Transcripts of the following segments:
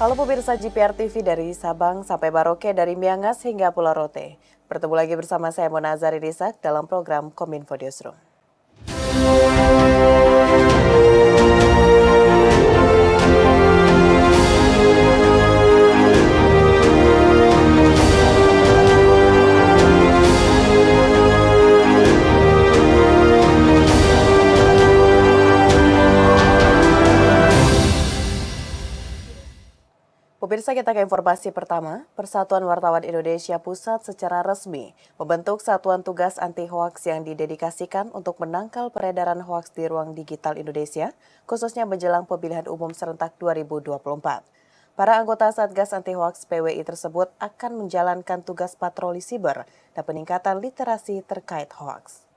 Halo pemirsa GPR TV dari Sabang sampai Maroke, dari Miangas hingga Pulau Rote. Bertemu lagi bersama saya Mona Azari Disak dalam program Kominfo Newsroom. Pemirsa, kita ke informasi pertama. Persatuan Wartawan Indonesia Pusat secara resmi membentuk Satuan Tugas Anti Hoaks yang didedikasikan untuk menangkal peredaran hoaks di ruang digital Indonesia, khususnya menjelang pemilihan umum serentak 2024. Para anggota Satgas Anti Hoaks PWI tersebut akan menjalankan tugas patroli siber dan peningkatan literasi terkait hoaks.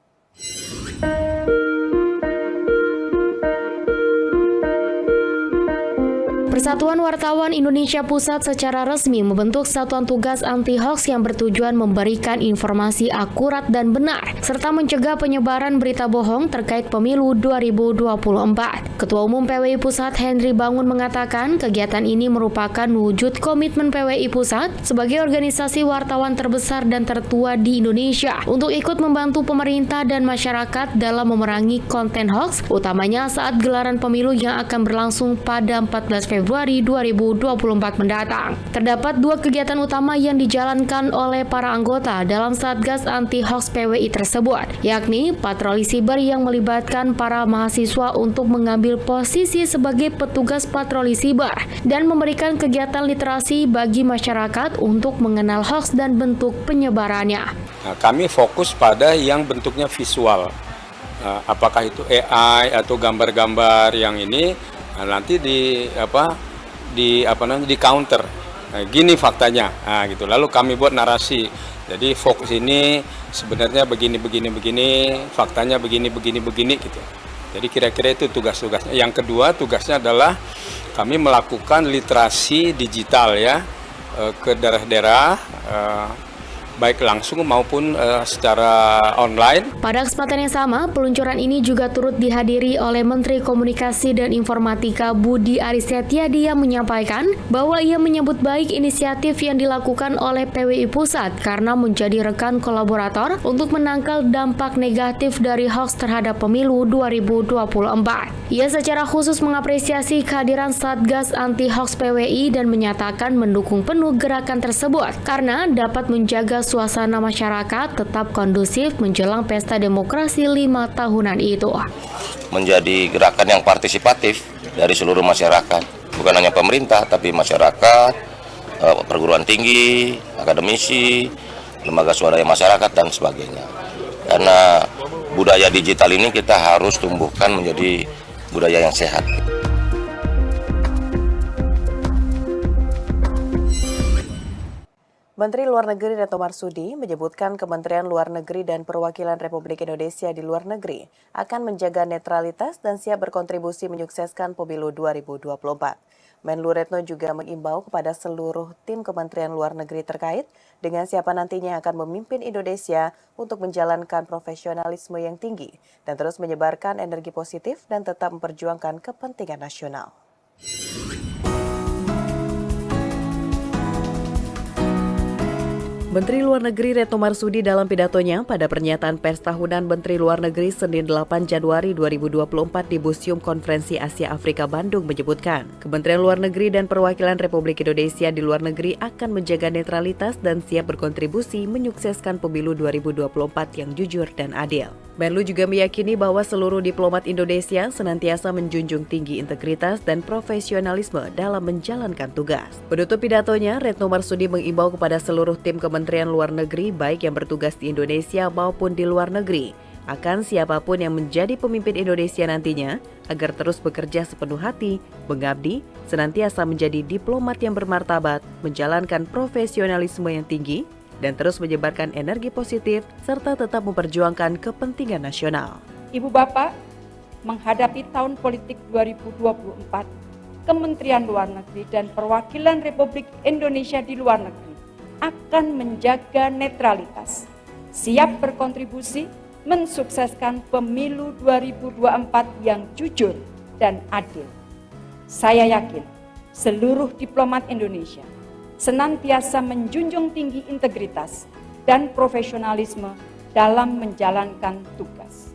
Persatuan Wartawan Indonesia Pusat secara resmi membentuk Satuan Tugas Anti Hoaks yang bertujuan memberikan informasi akurat dan benar, serta mencegah penyebaran berita bohong terkait pemilu 2024. Ketua Umum PWI Pusat Henry Bangun mengatakan kegiatan ini merupakan wujud komitmen PWI Pusat sebagai organisasi wartawan terbesar dan tertua di Indonesia untuk ikut membantu pemerintah dan masyarakat dalam memerangi konten hoaks, utamanya saat gelaran pemilu yang akan berlangsung pada 14 Februari 2024 mendatang. Terdapat dua kegiatan utama yang dijalankan oleh para anggota dalam Satgas Anti Hoaks PWI tersebut, yakni patroli siber yang melibatkan para mahasiswa untuk mengambil posisi sebagai petugas patroli siber dan memberikan kegiatan literasi bagi masyarakat untuk mengenal hoaks dan bentuk penyebarannya. Kami fokus pada yang bentuknya visual, apakah itu AI atau gambar-gambar yang ini nanti di counter. Gini faktanya, gitu. Lalu kami buat narasi. Jadi fokus ini sebenarnya begini, faktanya begini gitu. Jadi kira-kira itu tugas-tugasnya. Yang kedua tugasnya adalah kami melakukan literasi digital ya ke daerah-daerah, baik langsung maupun secara online. Pada kesempatan yang sama, peluncuran ini juga turut dihadiri oleh Menteri Komunikasi dan Informatika Budi Aris Setiadi yang menyampaikan bahwa ia menyambut baik inisiatif yang dilakukan oleh PWI Pusat karena menjadi rekan kolaborator untuk menangkal dampak negatif dari hoaks terhadap pemilu 2024. Ia secara khusus mengapresiasi kehadiran Satgas Anti Hoaks PWI dan menyatakan mendukung penuh gerakan tersebut karena dapat menjaga suasana masyarakat tetap kondusif menjelang pesta demokrasi 5 tahunan itu. Menjadi gerakan yang partisipatif dari seluruh masyarakat, bukan hanya pemerintah, tapi masyarakat, perguruan tinggi, akademisi, lembaga swadaya masyarakat, dan sebagainya. Karena budaya digital ini kita harus tumbuhkan menjadi budaya yang sehat. Menteri Luar Negeri Retno Marsudi menyebutkan Kementerian Luar Negeri dan Perwakilan Republik Indonesia di luar negeri akan menjaga netralitas dan siap berkontribusi menyukseskan pemilu 2024. Menlu Retno juga mengimbau kepada seluruh tim Kementerian Luar Negeri terkait dengan siapa nantinya akan memimpin Indonesia untuk menjalankan profesionalisme yang tinggi dan terus menyebarkan energi positif dan tetap memperjuangkan kepentingan nasional. Menteri Luar Negeri Retno Marsudi dalam pidatonya pada pernyataan pers tahunan Menteri Luar Negeri Senin 8 Januari 2024 di Museum Konferensi Asia Afrika Bandung menyebutkan, Kementerian Luar Negeri dan Perwakilan Republik Indonesia di luar negeri akan menjaga netralitas dan siap berkontribusi menyukseskan pemilu 2024 yang jujur dan adil. Menlu juga meyakini bahwa seluruh diplomat Indonesia senantiasa menjunjung tinggi integritas dan profesionalisme dalam menjalankan tugas. Penutup pidatonya, Retno Marsudi mengimbau kepada seluruh tim Kementerian Luar Negeri baik yang bertugas di Indonesia maupun di luar negeri, akan siapapun yang menjadi pemimpin Indonesia nantinya, agar terus bekerja sepenuh hati, mengabdi, senantiasa menjadi diplomat yang bermartabat, menjalankan profesionalisme yang tinggi, dan terus menyebarkan energi positif serta tetap memperjuangkan kepentingan nasional. Ibu Bapak, menghadapi tahun politik 2024, Kementerian Luar Negeri dan Perwakilan Republik Indonesia di luar negeri akan menjaga netralitas, siap berkontribusi mensukseskan pemilu 2024 yang jujur dan adil. Saya yakin seluruh diplomat Indonesia senantiasa menjunjung tinggi integritas dan profesionalisme dalam menjalankan tugas.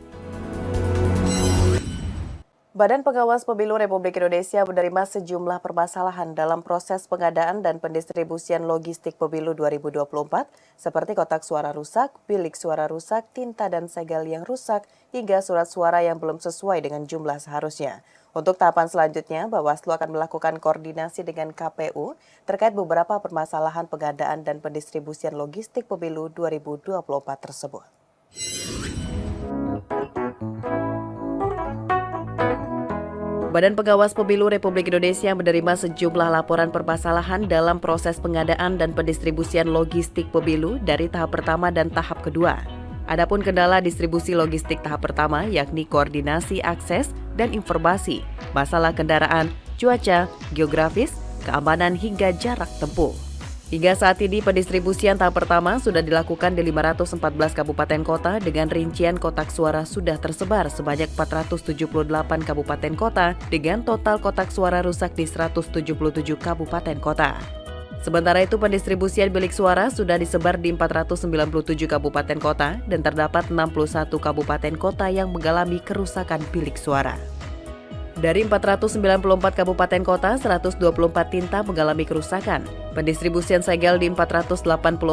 Badan Pengawas Pemilu Republik Indonesia menerima sejumlah permasalahan dalam proses pengadaan dan pendistribusian logistik pemilu 2024, seperti kotak suara rusak, bilik suara rusak, tinta dan segel yang rusak, hingga surat suara yang belum sesuai dengan jumlah seharusnya. Untuk tahapan selanjutnya, Bawaslu akan melakukan koordinasi dengan KPU terkait beberapa permasalahan pengadaan dan pendistribusian logistik pemilu 2024 tersebut. Badan Pengawas Pemilu Republik Indonesia menerima sejumlah laporan permasalahan dalam proses pengadaan dan pendistribusian logistik pemilu dari tahap pertama dan tahap kedua. Adapun kendala distribusi logistik tahap pertama yakni koordinasi akses dan informasi, masalah kendaraan, cuaca, geografis, keamanan hingga jarak tempuh. Hingga saat ini pendistribusian tahap pertama sudah dilakukan di 514 kabupaten kota dengan rincian kotak suara sudah tersebar sebanyak 478 kabupaten kota dengan total kotak suara rusak di 177 kabupaten kota. Sementara itu pendistribusian bilik suara sudah disebar di 497 kabupaten kota dan terdapat 61 kabupaten kota yang mengalami kerusakan bilik suara. Dari 494 kabupaten kota, 124 tinta mengalami kerusakan. Pendistribusian segel di 484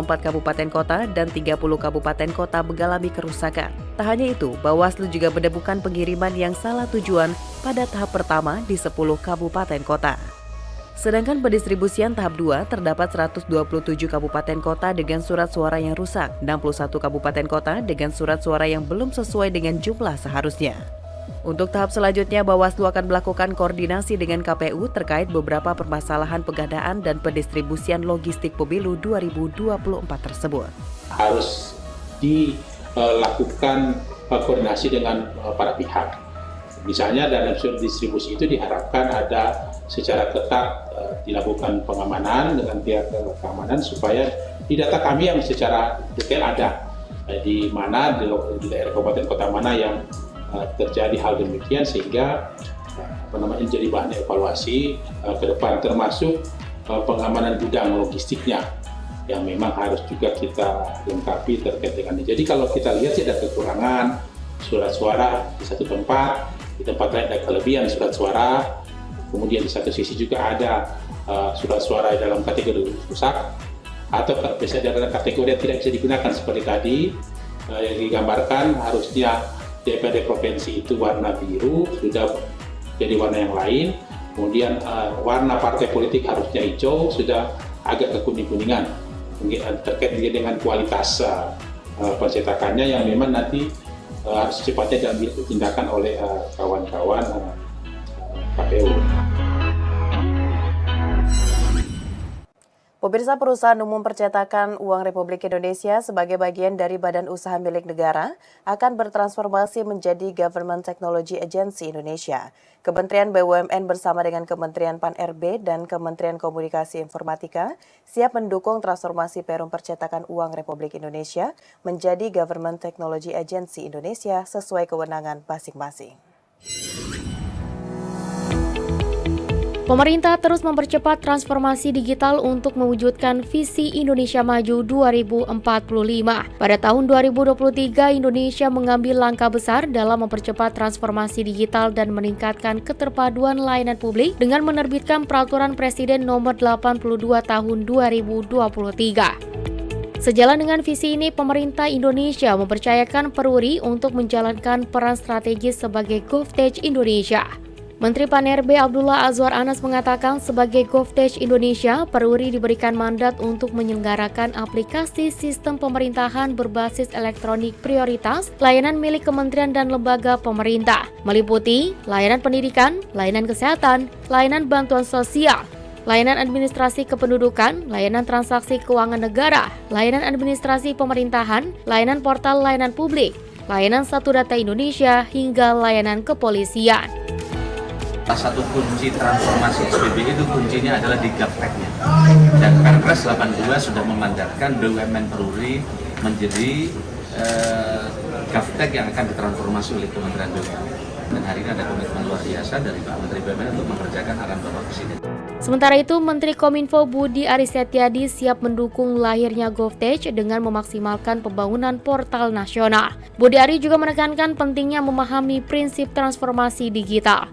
kabupaten kota dan 30 kabupaten kota mengalami kerusakan. Tak hanya itu, Bawaslu juga menemukan pengiriman yang salah tujuan pada tahap pertama di 10 kabupaten kota. Sedangkan pendistribusian tahap 2 terdapat 127 kabupaten kota dengan surat suara yang rusak, 61 kabupaten kota dengan surat suara yang belum sesuai dengan jumlah seharusnya. Untuk tahap selanjutnya, Bawaslu akan melakukan koordinasi dengan KPU terkait beberapa permasalahan pengadaan dan pendistribusian logistik pemilu 2024 tersebut. Harus dilakukan koordinasi dengan para pihak. Misalnya dalam distribusi itu diharapkan ada secara ketat dilakukan pengamanan dengan pihak keamanan supaya di data kami yang secara detail ada di mana di daerah kabupaten kota mana yang terjadi hal demikian sehingga menjadi bahan evaluasi ke depan termasuk pengamanan gudang logistiknya yang memang harus juga kita lengkapi terkait dengan ini. Jadi kalau kita lihat sih ada kekurangan surat suara di satu tempat, di tempat lain ada kelebihan surat suara, kemudian di satu sisi juga ada surat suara dalam kategori rusak atau bisa dalam kategori yang tidak bisa digunakan seperti tadi yang digambarkan harusnya DPRD provinsi itu warna biru, sudah jadi warna yang lain. Kemudian warna partai politik harusnya hijau, sudah agak kekuning-kuningan. Terkait dengan kualitas pencetakannya yang memang nanti harus cepatnya diambil tindakan oleh kawan-kawan KPU. Pemirsa, Perusahaan Umum Percetakan Uang Republik Indonesia sebagai bagian dari badan usaha milik negara akan bertransformasi menjadi Government Technology Agency Indonesia. Kementerian BUMN bersama dengan Kementerian Pan-RB dan Kementerian Komunikasi Informatika siap mendukung transformasi Perum Percetakan Uang Republik Indonesia menjadi Government Technology Agency Indonesia sesuai kewenangan masing-masing. Pemerintah terus mempercepat transformasi digital untuk mewujudkan visi Indonesia Maju 2045. Pada tahun 2023, Indonesia mengambil langkah besar dalam mempercepat transformasi digital dan meningkatkan keterpaduan layanan publik dengan menerbitkan Peraturan Presiden Nomor 82 Tahun 2023. Sejalan dengan visi ini, pemerintah Indonesia mempercayakan Peruri untuk menjalankan peran strategis sebagai GovTech Indonesia. Menteri Pan-RB Abdullah Azwar Anas mengatakan sebagai GovTech Indonesia, Peruri diberikan mandat untuk menyelenggarakan aplikasi sistem pemerintahan berbasis elektronik prioritas, layanan milik kementerian dan lembaga pemerintah, meliputi layanan pendidikan, layanan kesehatan, layanan bantuan sosial, layanan administrasi kependudukan, layanan transaksi keuangan negara, layanan administrasi pemerintahan, layanan portal layanan publik, layanan Satu Data Indonesia, hingga layanan kepolisian. Salah satu kunci transformasi SPB itu kuncinya adalah di GovTech-nya. Dan Perpres 82 sudah memandatkan BUMN Peruri menjadi GovTech yang akan ditransformasi oleh Kementerian BUMN. Dan hari ini ada komitmen luar biasa dari Pak Menteri BUMN untuk mengerjakan arahan Bapak Presiden. Sementara itu, Menteri Kominfo Budi Aris Setiadi siap mendukung lahirnya GovTech dengan memaksimalkan pembangunan portal nasional. Budi Aris juga menekankan pentingnya memahami prinsip transformasi digital.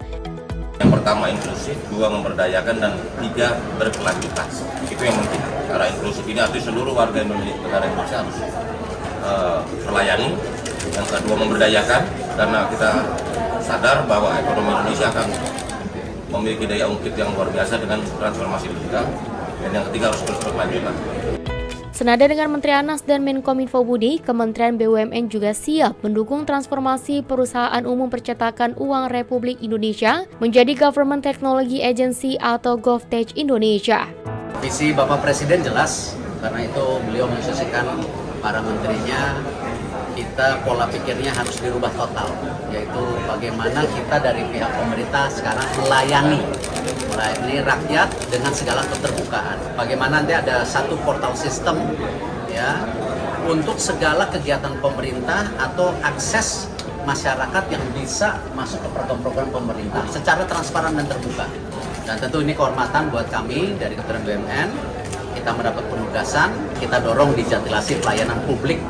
Yang pertama inklusif, dua memberdayakan, dan tiga berkelanjutan. Itu yang penting. Karena inklusif ini artinya seluruh warga negara Indonesia harus terlayani. Yang kedua memberdayakan, karena kita sadar bahwa ekonomi Indonesia akan memiliki daya ungkit yang luar biasa dengan transformasi digital. Dan yang ketiga harus terus berkelanjutan. Senada dengan Menteri Anas dan Menkominfo Budi, Kementerian BUMN juga siap mendukung transformasi Perusahaan Umum Percetakan Uang Republik Indonesia menjadi Government Technology Agency atau GovTech Indonesia. Visi Bapak Presiden jelas, karena itu beliau menginstruksikan para menterinya, kita pola pikirnya harus dirubah total, yaitu bagaimana kita dari pihak pemerintah sekarang melayani rakyat dengan segala keterbukaan. Bagaimana nanti ada satu portal sistem ya untuk segala kegiatan pemerintah atau akses masyarakat yang bisa masuk ke program-program pemerintah secara transparan dan terbuka. Dan tentu ini kehormatan buat kami dari Kementerian BUMN. Kita mendapat penugasan, kita dorong digitalisasi pelayanan publik.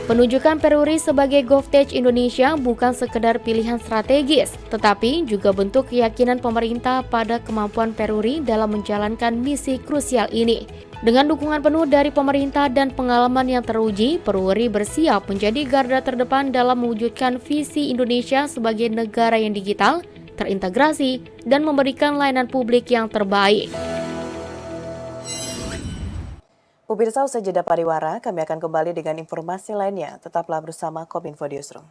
Penunjukan Peruri sebagai GovTech Indonesia bukan sekedar pilihan strategis, tetapi juga bentuk keyakinan pemerintah pada kemampuan Peruri dalam menjalankan misi krusial ini. Dengan dukungan penuh dari pemerintah dan pengalaman yang teruji, Peruri bersiap menjadi garda terdepan dalam mewujudkan visi Indonesia sebagai negara yang digital, terintegrasi, dan memberikan layanan publik yang terbaik. Pemirsa, usai jeda pariwara, kami akan kembali dengan informasi lainnya. Tetaplah bersama Kominfo Newsroom.